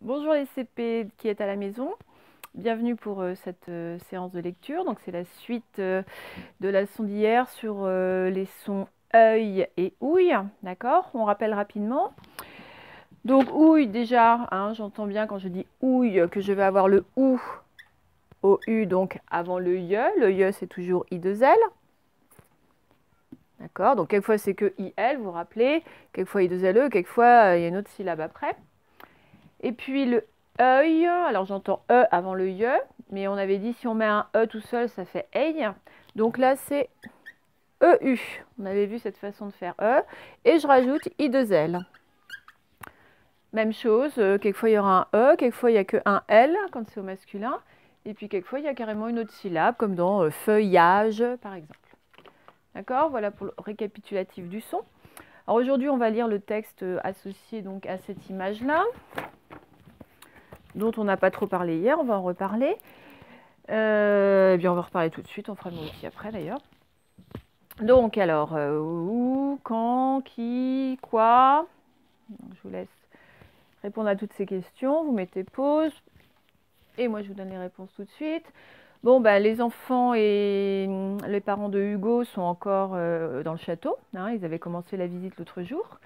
Bonjour les CP qui est à la maison. Bienvenue pour cette séance de lecture. Donc c'est la suite de la leçon d'hier sur les sons œil et ouïe. D'accord? On rappelle rapidement. Donc ouïe déjà, hein, j'entends bien quand je dis ouïe que je vais avoir le ou au u donc avant le ye. Le ye c'est toujours i2l. D'accord? Donc quelquefois c'est que il, vous vous rappelez. Quelquefois i2le, quelquefois il y a une autre syllabe après. Et puis le œil, alors j'entends e avant le ye, mais on avait dit si on met un e tout seul, ça fait ei. Donc là, c'est eu. On avait vu cette façon de faire e. Et je rajoute i2l. Même chose, quelquefois il y aura un e, quelquefois il n'y a qu'un l quand c'est au masculin. Et puis quelquefois il y a carrément une autre syllabe, comme dans feuillage, par exemple. D'accord? Voilà pour le récapitulatif du son. Alors aujourd'hui, on va lire le texte associé donc à cette image-là, dont on n'a pas trop parlé hier, on va en reparler. Eh bien, on va reparler tout de suite, on fera le mot aussi après d'ailleurs. Donc, alors, où, quand, qui, quoi. Donc, je vous laisse répondre à toutes ces questions. Vous mettez pause. Et moi, je vous donne les réponses tout de suite. Bon, bah, les enfants et les parents de Hugo sont encore dans le château. Hein, ils avaient commencé la visite l'autre jour.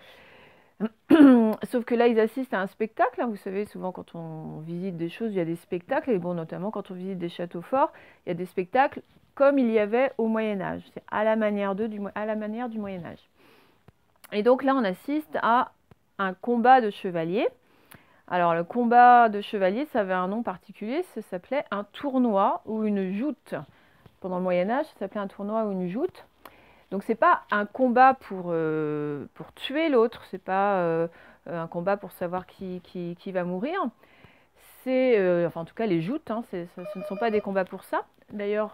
Sauf que là, ils assistent à un spectacle. Hein. Vous savez, souvent, quand on visite des choses, il y a des spectacles. Et bon, notamment quand on visite des châteaux forts, il y a des spectacles comme il y avait au Moyen-Âge. C'est à la manière du Moyen-Âge. Et donc là, on assiste à un combat de chevaliers. Alors, le combat de chevaliers, ça avait un nom particulier. Ça s'appelait un tournoi ou une joute. Pendant le Moyen-Âge, ça s'appelait un tournoi ou une joute. Donc c'est pas un combat pour tuer l'autre, c'est pas un combat pour savoir qui va mourir. C'est, enfin en tout cas les joutes, hein, ce ne sont pas des combats pour ça. D'ailleurs,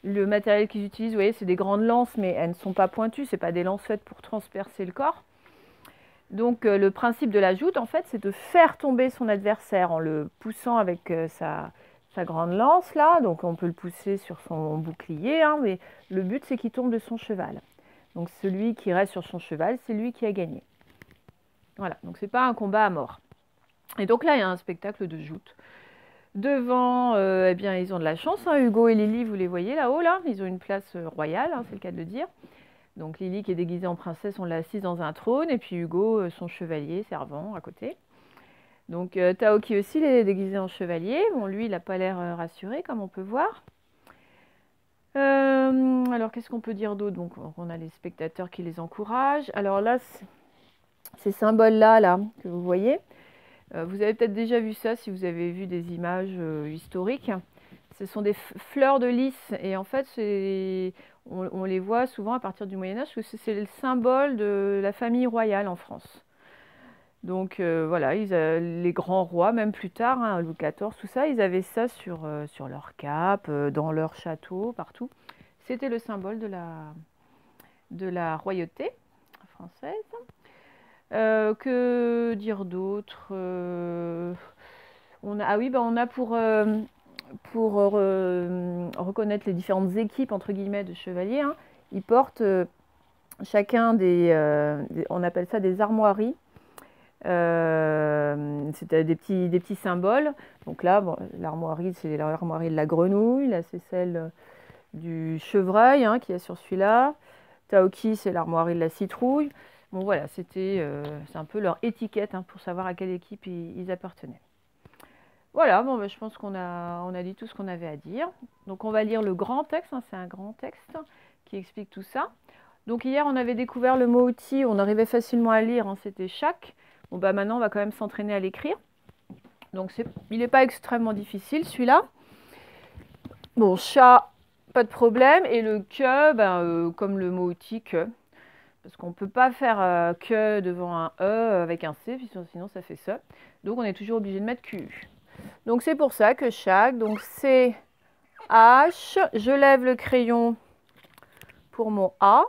le matériel qu'ils utilisent, vous voyez, c'est des grandes lances, mais elles ne sont pas pointues, c'est pas des lances faites pour transpercer le corps. Donc le principe de la joute, en fait, c'est de faire tomber son adversaire en le poussant avec sa grande lance là, donc on peut le pousser sur son bouclier, hein, mais le but c'est qu'il tombe de son cheval. Donc celui qui reste sur son cheval, c'est lui qui a gagné. Voilà, donc c'est pas un combat à mort. Et donc là, il y a un spectacle de joute. Devant, eh bien, ils ont de la chance, hein, Hugo et Lily, vous les voyez là-haut, là, ils ont une place royale, hein, c'est le cas de le dire. Donc Lily qui est déguisée en princesse, on l'a assise dans un trône, et puis Hugo, son chevalier, servant, à côté. Donc Taoki aussi, il est déguisé en chevalier. Bon, lui, il n'a pas l'air rassuré, comme on peut voir. Alors, qu'est-ce qu'on peut dire d'autre? Donc, on a les spectateurs qui les encouragent. Alors là, ces symboles-là, là, que vous voyez, vous avez peut-être déjà vu ça si vous avez vu des images historiques. Ce sont des fleurs de lys. Et en fait, on les voit souvent à partir du Moyen-Âge, parce que c'est le symbole de la famille royale en France. Donc voilà, les grands rois, même plus tard, hein, Louis XIV, tout ça, ils avaient ça sur leur cape, dans leur château, partout. C'était le symbole de la royauté française. Que dire d'autre? Ah oui, ben on a pour reconnaître les différentes équipes, entre guillemets, de chevaliers, hein, ils portent chacun on appelle ça des armoiries. C'était des petits symboles. Donc là, bon, l'armoirie, c'est l'armoirie de la grenouille. Là, c'est celle du chevreuil, hein, qui est sur celui-là. Taoki, c'est l'armoirie de la citrouille. Bon, voilà, c'est un peu leur étiquette, hein, pour savoir à quelle équipe ils appartenaient. Voilà, bon, ben, je pense on a dit tout ce qu'on avait à dire. Donc on va lire le grand texte, hein, c'est un grand texte qui explique tout ça. Donc hier, on avait découvert le mot outil, on arrivait facilement à lire, hein, c'était chaque. Bon, bah maintenant, on va quand même s'entraîner à l'écrire. Donc, il n'est pas extrêmement difficile, celui-là. Bon, chat, pas de problème. Et le que, ben, comme le mot outil, que. Parce qu'on ne peut pas faire que devant un E avec un C, sinon ça fait ça. Donc, on est toujours obligé de mettre QU. Donc, c'est pour ça que chaque, donc C, H, je lève le crayon pour mon A.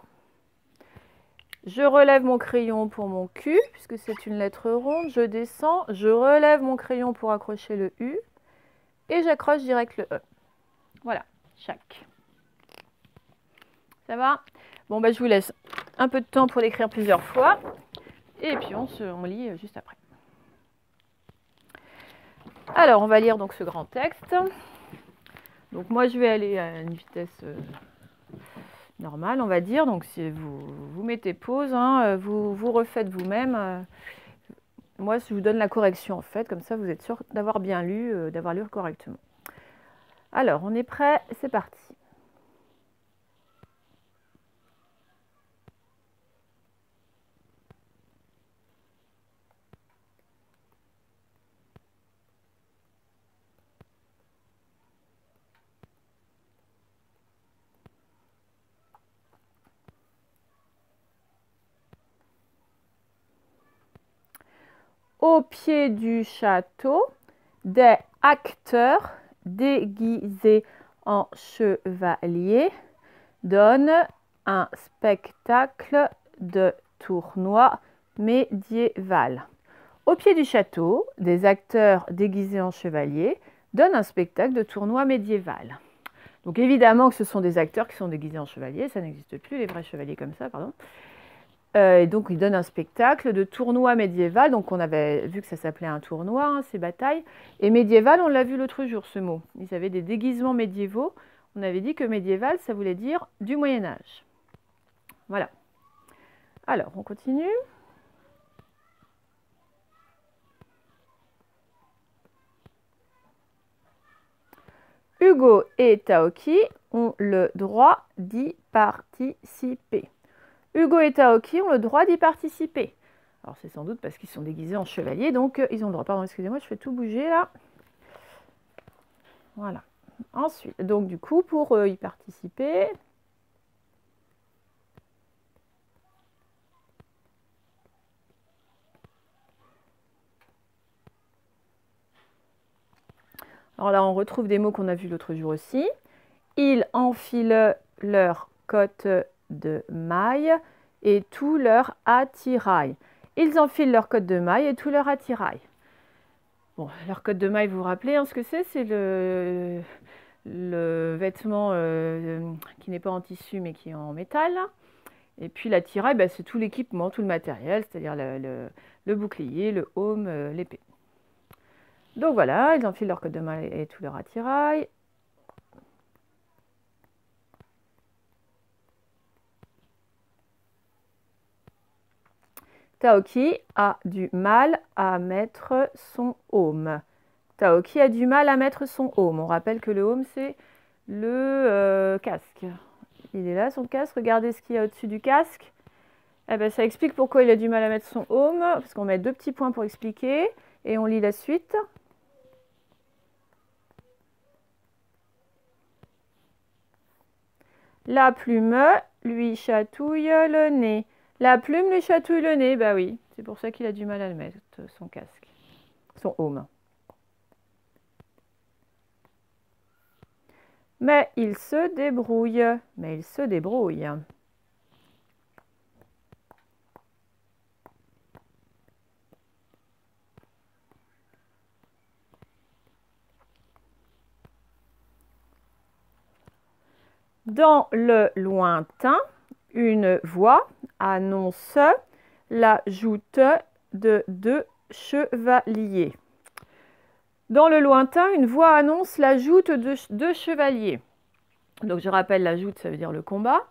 Je relève mon crayon pour mon Q, puisque c'est une lettre ronde. Je descends, je relève mon crayon pour accrocher le U. Et j'accroche direct le E. Voilà, chaque. Ça va? Bon, bah, je vous laisse un peu de temps pour l'écrire plusieurs fois. Et puis, on lit juste après. Alors, on va lire donc ce grand texte. Donc, moi, je vais aller à une vitesse normale, on va dire. Donc, si vous mettez pause, hein, vous refaites vous-même. Moi, je vous donne la correction, en fait. Comme ça, vous êtes sûr d'avoir bien lu, d'avoir lu correctement. Alors, on est prêt, c'est parti. Au pied du château, des acteurs déguisés en chevaliers donnent un spectacle de tournoi médiéval. Au pied du château, des acteurs déguisés en chevaliers donnent un spectacle de tournoi médiéval. Donc évidemment que ce sont des acteurs qui sont déguisés en chevaliers, ça n'existe plus les vrais chevaliers comme ça, pardon. Et donc, ils donnent un spectacle de tournoi médiéval. Donc, on avait vu que ça s'appelait un tournoi, hein, ces batailles. Et médiéval, on l'a vu l'autre jour, ce mot. Ils avaient des déguisements médiévaux. On avait dit que médiéval, ça voulait dire du Moyen-Âge. Voilà. Alors, on continue. Hugo et Taoki ont le droit d'y participer. Hugo et Taoki ont le droit d'y participer. Alors c'est sans doute parce qu'ils sont déguisés en chevaliers, donc ils ont le droit. Pardon, excusez-moi, je fais tout bouger là. Voilà. Ensuite, donc du coup, pour y participer, alors là, on retrouve des mots qu'on a vus l'autre jour aussi. Ils enfilent leur cotte de maille et tout leur attirail. Ils enfilent leur cotte de maille et tout leur attirail. Bon, leur cotte de maille, vous vous rappelez hein, ce que c'est? C'est le vêtement qui n'est pas en tissu mais qui est en métal. Et puis l'attirail, bah, c'est tout l'équipement, tout le matériel, c'est-à-dire le bouclier, le aume, l'épée. Donc voilà, ils enfilent leur cotte de maille et tout leur attirail. Taoki a du mal à mettre son aume. Taoki a du mal à mettre son aume. On rappelle que le aume, c'est le casque. Il est là, son casque. Regardez ce qu'il y a au-dessus du casque. Eh ben, ça explique pourquoi il a du mal à mettre son aume. Parce qu'on met deux petits points pour expliquer. Et on lit la suite. La plume lui chatouille le nez. La plume lui chatouille le nez. Bah oui, c'est pour ça qu'il a du mal à le mettre, son casque. Son aume. Mais il se débrouille. Mais il se débrouille. Dans le lointain, une voix annonce la joute de deux chevaliers. Dans le lointain, une voix annonce la joute de deux chevaliers. Donc je rappelle, la joute, ça veut dire le combat.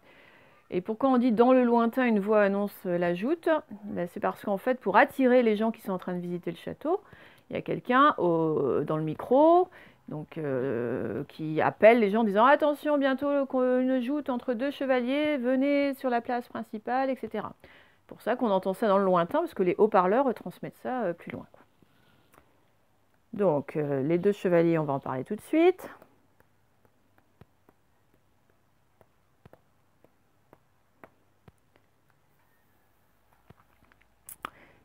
Et pourquoi on dit dans le lointain, une voix annonce la joute? Ben, c'est parce qu'en fait, pour attirer les gens qui sont en train de visiter le château, il y a quelqu'un dans le micro donc, qui appelle les gens en disant « Attention, bientôt une joute entre deux chevaliers, venez sur la place principale, etc. » C'est pour ça qu'on entend ça dans le lointain, parce que les haut-parleurs transmettent ça plus loin. Donc, les deux chevaliers, on va en parler tout de suite.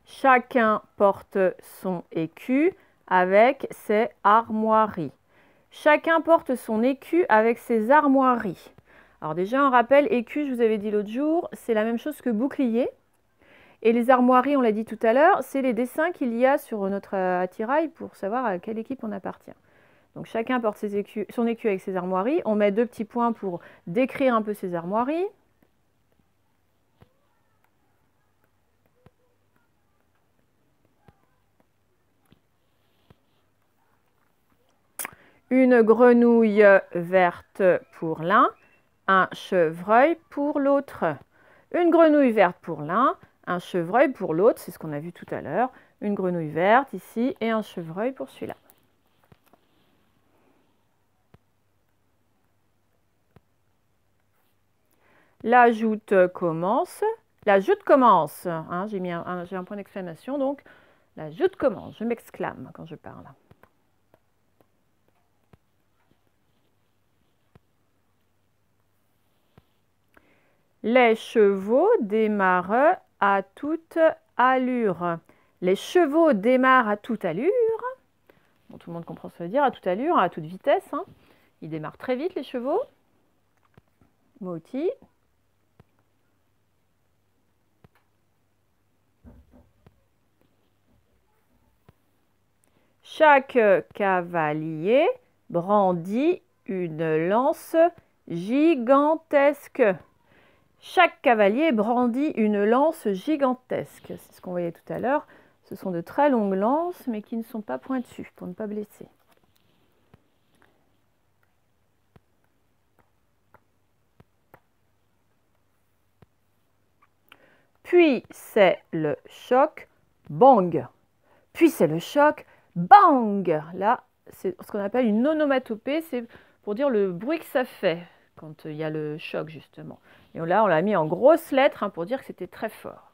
Chacun porte son écu avec ses armoiries. Chacun porte son écu avec ses armoiries. Alors déjà, un rappel, écu, je vous avais dit l'autre jour, c'est la même chose que bouclier. Et les armoiries, on l'a dit tout à l'heure, c'est les dessins qu'il y a sur notre attirail pour savoir à quelle équipe on appartient. Donc chacun porte son écu avec ses armoiries. On met deux petits points pour décrire un peu ses armoiries. Une grenouille verte pour l'un, un chevreuil pour l'autre. Une grenouille verte pour l'un, un chevreuil pour l'autre, c'est ce qu'on a vu tout à l'heure. Une grenouille verte ici et un chevreuil pour celui-là. La joute commence. La joute commence. Hein, j'ai un point d'exclamation, donc la joute commence. Je m'exclame quand je parle. Les chevaux démarrent à toute allure. Les chevaux démarrent à toute allure. Bon, tout le monde comprend ce que ça veut dire, à toute allure, à toute vitesse. Hein. Ils démarrent très vite, les chevaux. Moti. Chaque cavalier brandit une lance gigantesque. Chaque cavalier brandit une lance gigantesque. C'est ce qu'on voyait tout à l'heure. Ce sont de très longues lances, mais qui ne sont pas pointues pour ne pas blesser. Puis c'est le choc, bang. Puis c'est le choc, bang. Là, c'est ce qu'on appelle une onomatopée, c'est pour dire le bruit que ça fait quand il y a le choc, justement. Et là, on l'a mis en grosses lettres hein, pour dire que c'était très fort.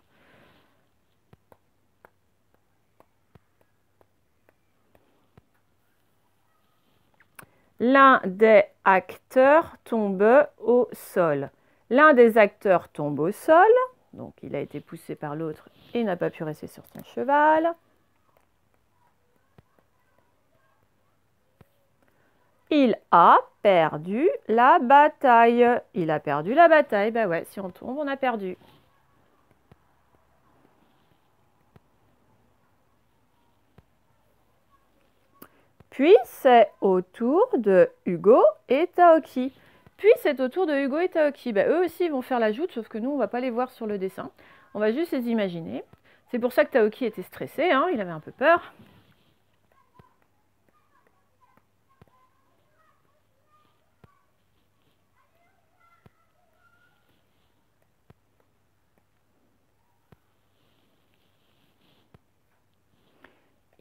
L'un des acteurs tombe au sol. L'un des acteurs tombe au sol, donc il a été poussé par l'autre et n'a pas pu rester sur son cheval. Il a perdu la bataille. Il a perdu la bataille. Ben ouais, si on tombe, on a perdu. Puis c'est au tour de Hugo et Taoki. Puis c'est au tour de Hugo et Taoki. Ben, eux aussi vont faire la joute, sauf que nous, on ne va pas les voir sur le dessin. On va juste les imaginer. C'est pour ça que Taoki était stressé, hein, il avait un peu peur.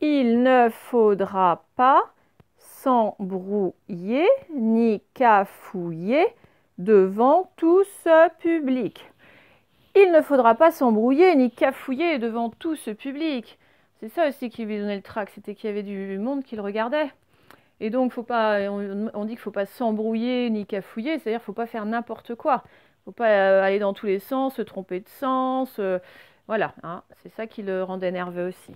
Il ne faudra pas s'embrouiller ni cafouiller devant tout ce public. Il ne faudra pas s'embrouiller ni cafouiller devant tout ce public. C'est ça aussi qui lui donnait le trac, c'était qu'il y avait du monde qui le regardait. Et donc, faut pas, on dit qu'il ne faut pas s'embrouiller ni cafouiller, c'est-à-dire qu'il ne faut pas faire n'importe quoi. Il ne faut pas aller dans tous les sens, se tromper de sens. Voilà, hein, c'est ça qui le rendait nerveux aussi.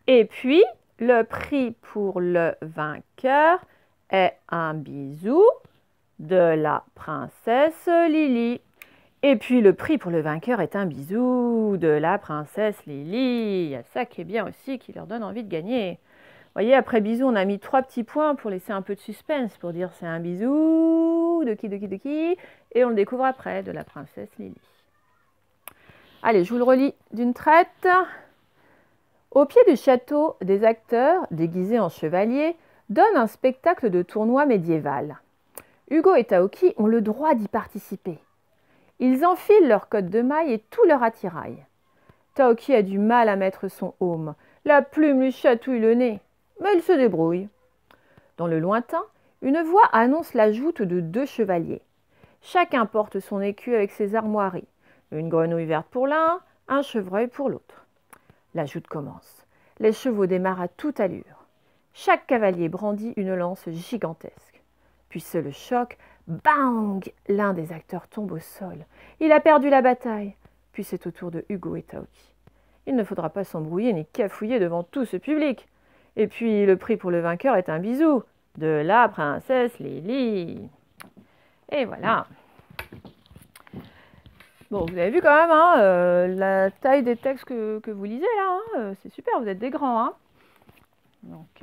Et puis, le prix pour le vainqueur est un bisou de la princesse Lily. Et puis, le prix pour le vainqueur est un bisou de la princesse Lily. Il y a ça qui est bien aussi, qui leur donne envie de gagner. Vous voyez, après bisou, on a mis 3 petits points pour laisser un peu de suspense, pour dire c'est un bisou de qui, et on le découvre après, de la princesse Lily. Allez, je vous le relis d'une traite. Au pied du château, des acteurs, déguisés en chevaliers, donnent un spectacle de tournoi médiéval. Hugo et Taoki ont le droit d'y participer. Ils enfilent leur cotte de maille et tout leur attirail. Taoki a du mal à mettre son aume. La plume lui chatouille le nez, mais il se débrouille. Dans le lointain, une voix annonce la joute de 2 chevaliers. Chacun porte son écu avec ses armoiries. Une grenouille verte pour l'un, un chevreuil pour l'autre. La joute commence. Les chevaux démarrent à toute allure. Chaque cavalier brandit une lance gigantesque. Puis c'est le choc. Bang! L'un des acteurs tombe au sol. Il a perdu la bataille. Puis c'est au tour de Hugo et Taoki. Il ne faudra pas s'embrouiller ni cafouiller devant tout ce public. Et puis le prix pour le vainqueur est un bisou de la princesse Lily. Et voilà. Bon, vous avez vu quand même hein, la taille des textes que vous lisez là. Hein, c'est super, vous êtes des grands. Hein. Donc,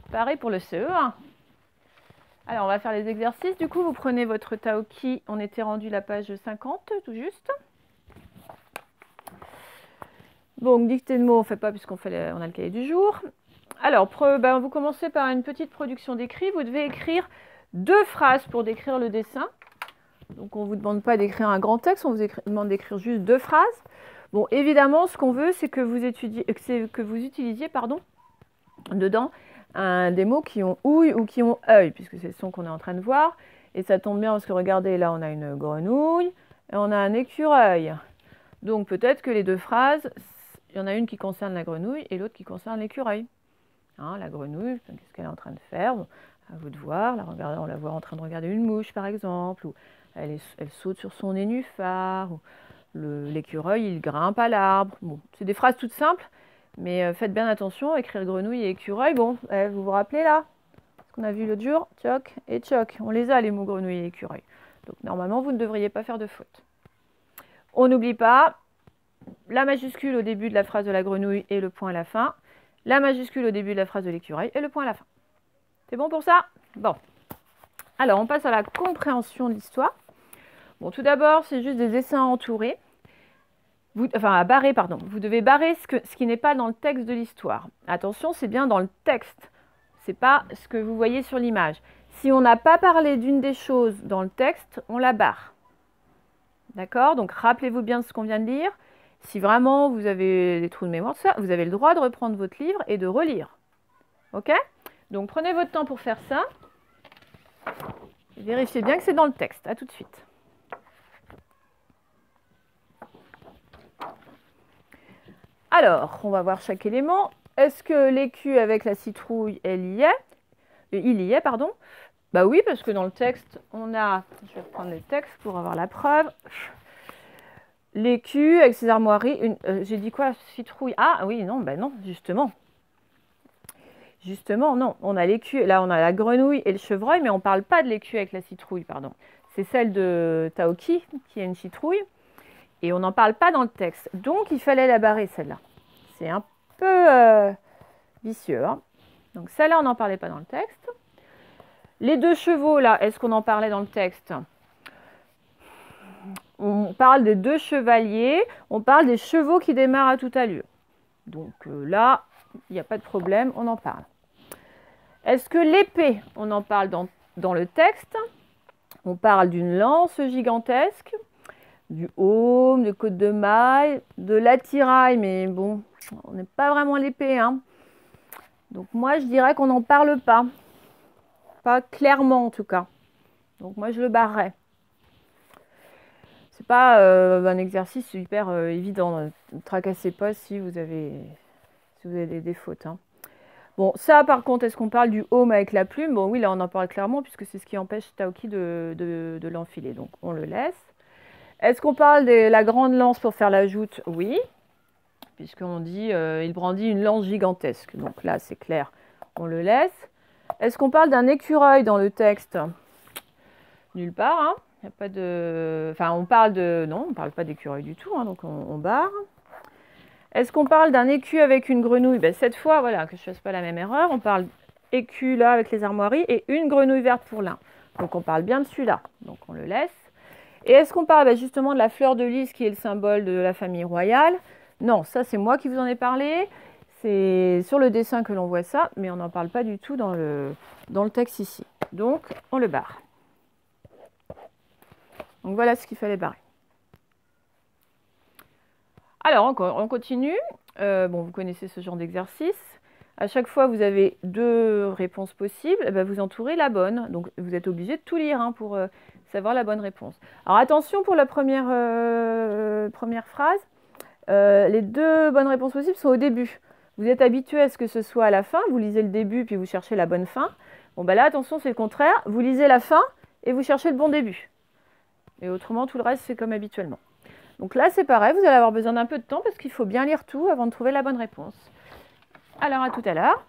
pareil pour le CE1. Alors, on va faire les exercices. Du coup, vous prenez votre Taoki. On était rendu la page 50, tout juste. Donc, dictée de mots, on ne fait pas puisqu'on on a le cahier du jour. Alors, vous commencez par une petite production d'écrit. Vous devez écrire 2 phrases pour décrire le dessin. Donc, on ne vous demande pas d'écrire un grand texte, on vous demande d'écrire juste 2 phrases. Bon, évidemment, ce qu'on veut, c'est que vous utilisiez dedans des mots qui ont ouïe ou qui ont œil, puisque c'est le son qu'on est en train de voir. Et ça tombe bien parce que regardez, là, on a une grenouille et on a un écureuil. Donc, peut-être que les 2 phrases, il y en a une qui concerne la grenouille et l'autre qui concerne l'écureuil. Hein, la grenouille, qu'est-ce qu'elle est en train de faire? Bon, à vous de voir. Là, regardez, on la voit en train de regarder une mouche, par exemple, ou elle saute sur son nénuphar, ou l'écureuil, il grimpe à l'arbre. Bon, c'est des phrases toutes simples, mais faites bien attention, écrire grenouille et écureuil. Bon, vous vous rappelez là ce qu'on a vu l'autre jour? Tchoc et tchoc. On les a, les mots grenouille et écureuil. Donc, normalement, vous ne devriez pas faire de faute. On n'oublie pas la majuscule au début de la phrase de la grenouille et le point à la fin. La majuscule au début de la phrase de l'écureuil et le point à la fin. C'est bon pour ça? Bon. Alors, on passe à la compréhension de l'histoire. Bon, tout d'abord, c'est juste des dessins entourés. À barrer, pardon. Vous devez barrer ce qui n'est pas dans le texte de l'histoire. Attention, c'est bien dans le texte. Ce n'est pas ce que vous voyez sur l'image. Si on n'a pas parlé d'une des choses dans le texte, on la barre. D'accord? Donc, rappelez-vous bien de ce qu'on vient de lire. Si vraiment vous avez des trous de mémoire, vous avez le droit de reprendre votre livre et de relire. Ok? Donc, prenez votre temps pour faire ça. Et vérifiez bien que c'est dans le texte. À tout de suite. Alors, on va voir chaque élément. Est-ce que l'écu avec la citrouille, il y est, pardon. Bah oui, parce que dans le texte, on a... Je vais reprendre le texte pour avoir la preuve. L'écu avec ses armoiries. J'ai dit quoi? Citrouille. Ah oui, non, ben non, justement. Justement, non. On a l'écu. Là, on a la grenouille et le chevreuil, mais on ne parle pas de l'écu avec la citrouille, pardon. C'est celle de Taoki, qui est une citrouille. Et on n'en parle pas dans le texte. Donc, il fallait la barrer, celle-là. C'est un peu vicieux. Hein. Donc, celle-là, on n'en parlait pas dans le texte. Les 2 chevaux, là, est-ce qu'on en parlait dans le texte? On parle des 2 chevaliers. On parle des chevaux qui démarrent à toute allure. Donc, là, il n'y a pas de problème, on en parle. Est-ce que l'épée, on en parle dans le texte? On parle d'une lance gigantesque, du aume, de côte de maille, de l'attirail, mais bon, on n'est pas vraiment l'épée. Hein. Donc moi, je dirais qu'on n'en parle pas. Pas clairement, en tout cas. Donc moi, je le barrerais. C'est pas un exercice hyper évident. Ne tracassez pas si vous avez des fautes. Hein. Bon, ça, par contre, est-ce qu'on parle du aume avec la plume? Bon, oui, là, on en parle clairement, puisque c'est ce qui empêche Taoki de l'enfiler. Donc, on le laisse. Est-ce qu'on parle de la grande lance pour faire la joute? Oui, puisqu'on dit il brandit une lance gigantesque. Donc là, c'est clair, on le laisse. Est-ce qu'on parle d'un écureuil dans le texte? Nulle part. Hein. Il y a pas de... Enfin, on parle de... Non, on ne parle pas d'écureuil du tout, hein, donc on barre. Est-ce qu'on parle d'un écu avec une grenouille? Ben, cette fois, voilà, que je ne fasse pas la même erreur, on parle écu là avec les armoiries et une grenouille verte pour l'un. Donc on parle bien de celui-là, donc on le laisse. Et est-ce qu'on parle justement de la fleur de lys qui est le symbole de la famille royale? Non, ça c'est moi qui vous en ai parlé. C'est sur le dessin que l'on voit ça, mais on n'en parle pas du tout dans le texte ici. Donc on le barre. Donc voilà ce qu'il fallait barrer. Alors on continue. Bon, vous connaissez ce genre d'exercice. À chaque fois, vous avez 2 réponses possibles. Et bien, vous entourez la bonne. Donc, vous êtes obligé de tout lire hein, pour savoir la bonne réponse. Alors, attention pour la première phrase. Les 2 bonnes réponses possibles sont au début. Vous êtes habitué à ce que ce soit à la fin. Vous lisez le début, puis vous cherchez la bonne fin. Bon, ben là, attention, c'est le contraire. Vous lisez la fin et vous cherchez le bon début. Et autrement, tout le reste, c'est comme habituellement. Donc là, c'est pareil. Vous allez avoir besoin d'un peu de temps parce qu'il faut bien lire tout avant de trouver la bonne réponse. Alors, à tout à l'heure.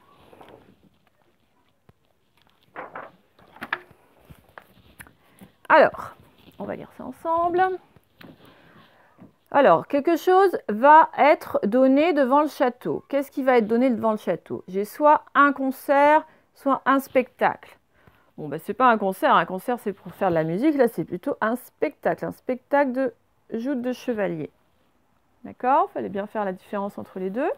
Alors, on va lire ça ensemble. Alors, quelque chose va être donné devant le château. Qu'est-ce qui va être donné devant le château? J'ai soit un concert, soit un spectacle. Bon, bah, c'est pas un concert. Un concert, c'est pour faire de la musique. Là, c'est plutôt un spectacle. Un spectacle de joute de chevalier. D'accord? Il fallait bien faire la différence entre les deux.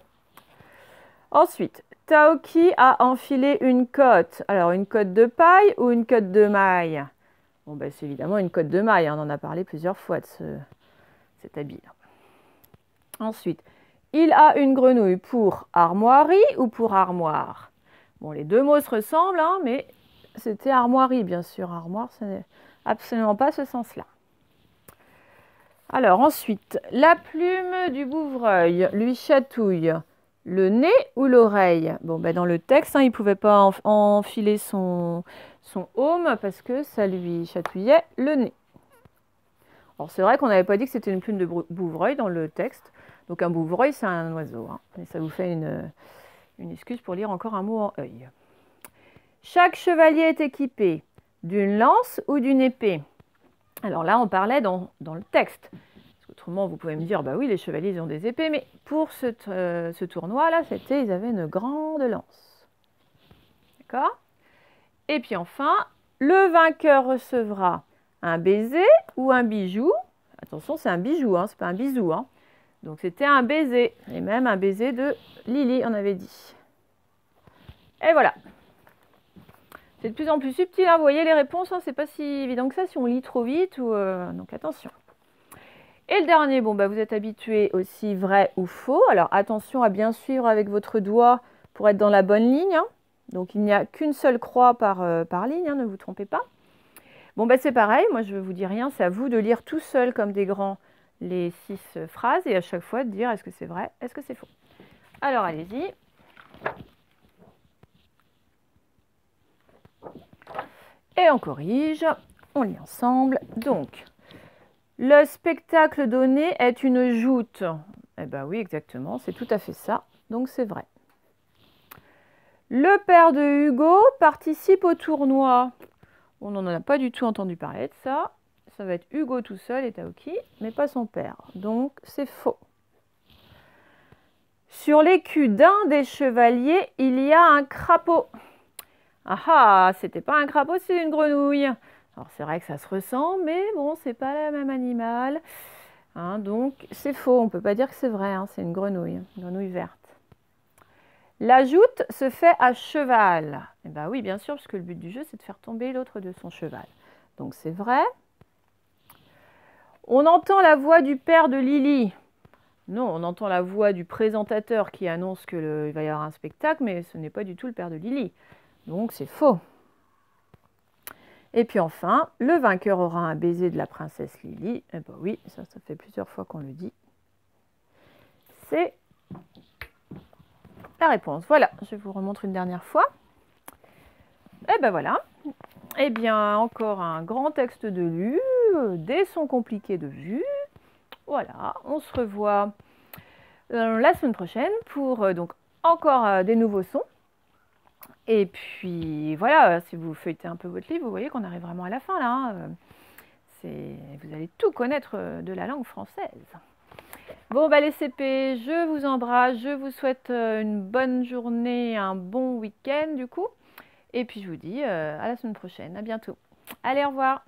Ensuite, Taoki a enfilé une cotte. Alors, une cotte de paille ou une cotte de maille? Bon, bah, c'est évidemment une cotte de maille. On en a parlé plusieurs fois de cet habit. Ensuite, il a une grenouille pour armoirie ou pour armoire? Bon, les deux mots se ressemblent, hein, mais c'était armoirie, bien sûr. Armoire, ce n'est absolument pas ce sens-là. Alors, ensuite, la plume du bouvreuil lui chatouille le nez ou l'oreille? Bon, ben, dans le texte, hein, il ne pouvait pas enfiler son aume parce que ça lui chatouillait le nez. Alors, c'est vrai qu'on n'avait pas dit que c'était une plume de bouvreuil dans le texte. Donc, un bouvreuil, c'est un oiseau. Hein, et ça vous fait une excuse pour lire encore un mot en œil. Chaque chevalier est équipé d'une lance ou d'une épée? Alors là, on parlait dans le texte. Autrement, vous pouvez me dire, bah oui, les chevaliers ils ont des épées, mais pour ce tournoi-là, ils avaient une grande lance. D'accord? Et puis enfin, le vainqueur recevra un baiser ou un bijou. Attention, c'est un bijou, hein, c'est pas un bisou. Hein. Donc c'était un baiser, et même un baiser de Lily, on avait dit. Et voilà. C'est de plus en plus subtil, hein. Vous voyez les réponses, hein, c'est pas si évident que ça si on lit trop vite. Donc attention. Et le dernier, bon, bah, vous êtes habitué aussi vrai ou faux. Alors attention à bien suivre avec votre doigt pour être dans la bonne ligne. Hein. Donc il n'y a qu'une seule croix par ligne, hein, ne vous trompez pas. Bon, bah, c'est pareil, moi je ne vous dis rien, c'est à vous de lire tout seul comme des grands les 6 phrases et à chaque fois de dire est-ce que c'est vrai, est-ce que c'est faux. Alors allez-y. Et on corrige, on lit ensemble. Donc, le spectacle donné est une joute. Eh bien oui, exactement, c'est tout à fait ça. Donc c'est vrai. Le père de Hugo participe au tournoi. On n'en a pas du tout entendu parler de ça. Ça va être Hugo tout seul et Taoki, mais pas son père. Donc c'est faux. Sur l'écu d'un des chevaliers, il y a un crapaud. Ah ah, c'était pas un crapaud, c'est une grenouille. Alors c'est vrai que ça se ressemble, mais bon, c'est pas le même animal. Hein, donc c'est faux, on ne peut pas dire que c'est vrai, hein, c'est une grenouille verte. La joute se fait à cheval. Eh bien oui, bien sûr, parce que le but du jeu, c'est de faire tomber l'autre de son cheval. Donc c'est vrai. On entend la voix du père de Lily. Non, on entend la voix du présentateur qui annonce qu'il va y avoir un spectacle, mais ce n'est pas du tout le père de Lily. Donc c'est faux. Et puis enfin, le vainqueur aura un baiser de la princesse Lily. Eh bien oui, ça fait plusieurs fois qu'on le dit. C'est la réponse. Voilà, je vous remontre une dernière fois. Et ben voilà. Eh bien, encore un grand texte de lu, des sons compliqués de vue. Voilà, on se revoit la semaine prochaine pour donc encore des nouveaux sons. Et puis voilà, si vous feuilletez un peu votre livre, vous voyez qu'on arrive vraiment à la fin là. Hein. Vous allez tout connaître de la langue française. Bon, bah, les CP, je vous embrasse, je vous souhaite une bonne journée, un bon week-end du coup. Et puis je vous dis à la semaine prochaine, à bientôt. Allez, au revoir.